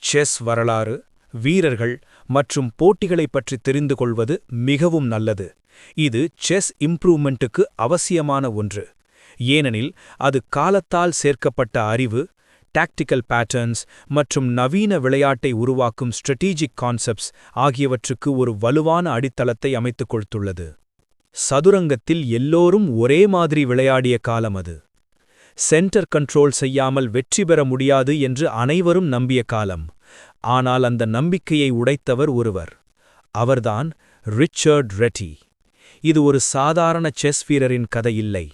Chess வரலாறு, வீரர்கள் மற்றும் போட்டிகளைப் பற்றி தெரிந்து கொள்வது மிகவும் நல்லது. இது செஸ் இம்ப்ரூவ்மெண்ட்டுக்கு அவசியமான ஒன்று. ஏனெனில் அது காலத்தால் சேர்க்கப்பட்ட அறிவு, டாக்டிக்கல் பேட்டர்ன்ஸ் மற்றும் நவீன விளையாட்டை உருவாக்கும் ஸ்ட்ராட்டஜிக் கான்செப்ட்ஸ் ஆகியவற்றுக்கு ஒரு வலுவான அடித்தளத்தை அமைத்துக் கொடுத்துள்ளது. சதுரங்கத்தில் எல்லோரும் ஒரே மாதிரி விளையாடிய காலம் அது. சென்டர் கண்ட்ரோல் செய்யாமல் வெற்றி பெற முடியாது என்று அனைவரும் நம்பிய காலம். ஆனால் அந்த நம்பிக்கையை உடைத்தவர் ஒருவர். அவர்தான் ரிச்சர்ட் ரெட்டி. இது ஒரு சாதாரண செஸ் வீரரின் கதை இல்லை,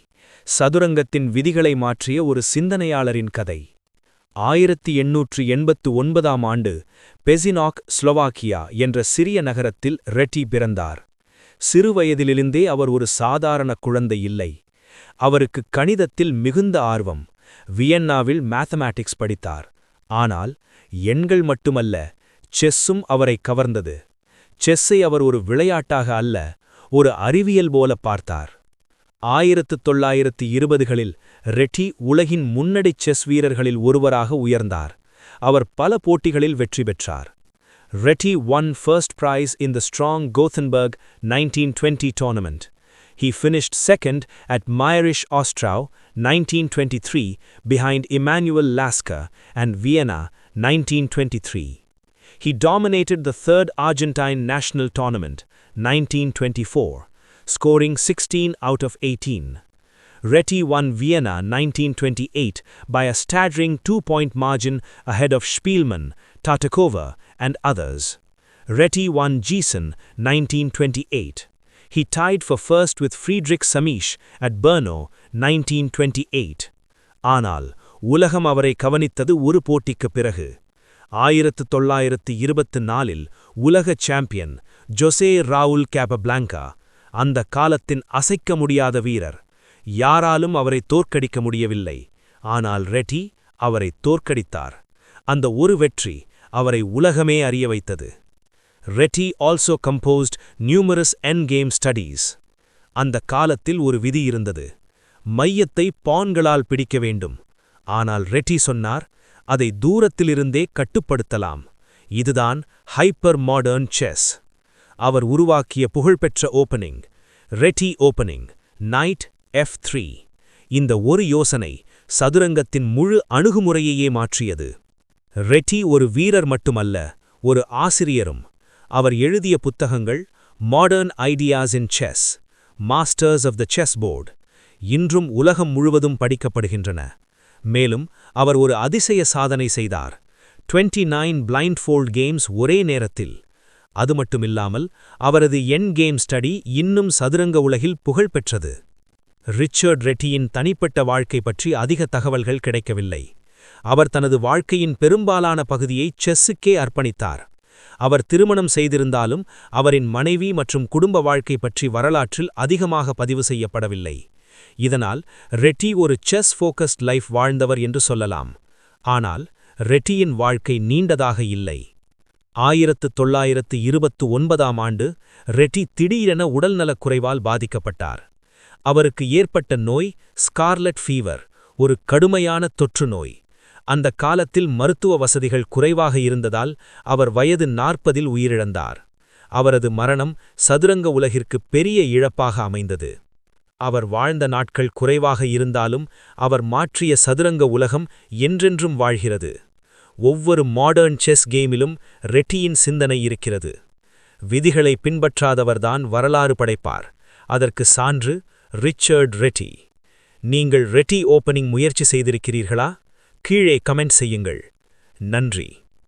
சதுரங்கத்தின் விதிகளை மாற்றிய ஒரு சிந்தனையாளரின் கதை. 1889ஆம் ஆண்டு பெசினாக், ஸ்லோவாக்கியா என்ற சிறிய நகரத்தில் ரெட்டி பிறந்தார். சிறுவயதிலிருந்தே அவர் ஒரு சாதாரண குழந்தை இல்லை. அவருக்கு கணிதத்தில் மிகுந்த ஆர்வம். வியன்னாவில் மேத்தமேட்டிக்ஸ் படித்தார். ஆனால் எண்கள் மட்டுமல்ல, செஸ்ஸும் அவரை கவர்ந்தது. செஸ்ஸை அவர் ஒரு விளையாட்டாக அல்ல, ஒரு அறிவியல் போல பார்த்தார். 1920களில் ரெட்டி உலகின் முன்னணி செஸ் வீரர்களில் ஒருவராக உயர்ந்தார். அவர் பல போட்டிகளில் வெற்றி பெற்றார். Reti won first prize in the Strong Gothenburg 1920 tournament. He finished second at Mayrisch Ostrau 1923 behind Emanuel Lasker and Vienna 1923. He dominated the third Argentine national tournament 1924, scoring 16 out of 18. Reti won Vienna 1928 by a staggering 2-point margin ahead of Spielmann, Tartakova, and others. Reti won Gießen 1928. He tied for first with Friedrich Samisch at Brno 1928. ஆனால் உலகம் அவரை கவனித்தது ஒரு போட்டிக்குப் பிறகு. 1924இல் உலக champion José Raul கேபப்ளாங்கா, அந்த காலத்தின் அசைக்க முடியாத வீரர். யாராலும் அவரை தோற்கடிக்க முடியவில்லை. ஆனால் ரெட்டி அவரை தோற்கடித்தார். அந்த ஒரு வெற்றி அவரை உலகமே அறிய வைத்தது. Reti also composed numerous endgame studies. அந்த காலத்தில் ஒரு விதி இருந்தது. மையத்தை பான்களால் பிடிக்க வேண்டும். ஆனால் ரெட்டி சொன்னார், அதை தூரத்திலிருந்தே கட்டுப்படுத்தலாம். இதுதான் ஹைப்பர் மாடர்ன் செஸ். அவர் உருவாக்கிய புகழ்பெற்ற opening, Reddy opening, night F3. இந்த ஒரு யோசனை சதுரங்கத்தின் முழு அணுகுமுறையையே மாற்றியது. ரெட்டி ஒரு வீரர் மட்டுமல்ல, ஒரு ஆசிரியரும். அவர் எழுதிய புத்தகங்கள் modern ideas in chess, masters of the chess board, இன்றும் உலகம் முழுவதும் படிக்கப்படுகின்றன. மேலும் அவர் ஒரு அதிசய சாதனை செய்தார். 29 பிளைண்ட்ஃபோல்ட் கேம்ஸ் ஒரே நேரத்தில். அது மட்டுமில்லாமல் அவரது எண்ட் கேம் ஸ்டடி இன்னும் சதுரங்க உலகில் புகழ்பெற்றது. ரிச்சர்ட் ரெட்டியின் தனிப்பட்ட வாழ்க்கை பற்றி அதிக தகவல்கள் கிடைக்கவில்லை. அவர் தனது வாழ்க்கையின் பெரும்பாலான பகுதியை செஸ்ஸுக்கே அர்ப்பணித்தார். அவர் திருமணம் செய்திருந்தாலும் அவரின் மனைவி மற்றும் குடும்ப வாழ்க்கை பற்றி வரலாற்றில் அதிகமாக பதிவு செய்யப்படவில்லை. இதனால் ரெட்டி ஒரு செஸ் ஃபோக்கஸ்ட் லைஃப் வாழ்ந்தவர் என்று சொல்லலாம். ஆனால் ரெட்டியின் வாழ்க்கை நீண்டதாக இல்லை. 1929ஆம் ஆண்டு ரெட்டி திடீரென உடல்நலக் குறைவால் பாதிக்கப்பட்டார். அவருக்கு ஏற்பட்ட நோய் ஸ்கார்லட் ஃபீவர், ஒரு கடுமையான தொற்று நோய். அந்த காலத்தில் மருத்துவ வசதிகள் குறைவாக இருந்ததால் அவர் வயது 40இல் உயிரிழந்தார். அவரது மரணம் சதுரங்க உலகிற்கு பெரிய இழப்பாக அமைந்தது. அவர் வாழ்ந்த நாட்கள் குறைவாக இருந்தாலும் அவர் மாற்றிய சதுரங்க உலகம் என்றென்றும் வாழ்கிறது. ஒவ்வொரு மாடர்ன் செஸ் கேமிலும் ரெட்டியின் சிந்தனை இருக்கிறது. விதிகளை பின்பற்றாதவர்தான் வரலாறு படைப்பார். அதற்கு சான்று ரிச்சர்ட் ரெட்டி. நீங்கள் ரெட்டி ஓப்பனிங் முயற்சி செய்திருக்கிறீர்களா? கீழே கமெண்ட் செய்யுங்கள். நன்றி.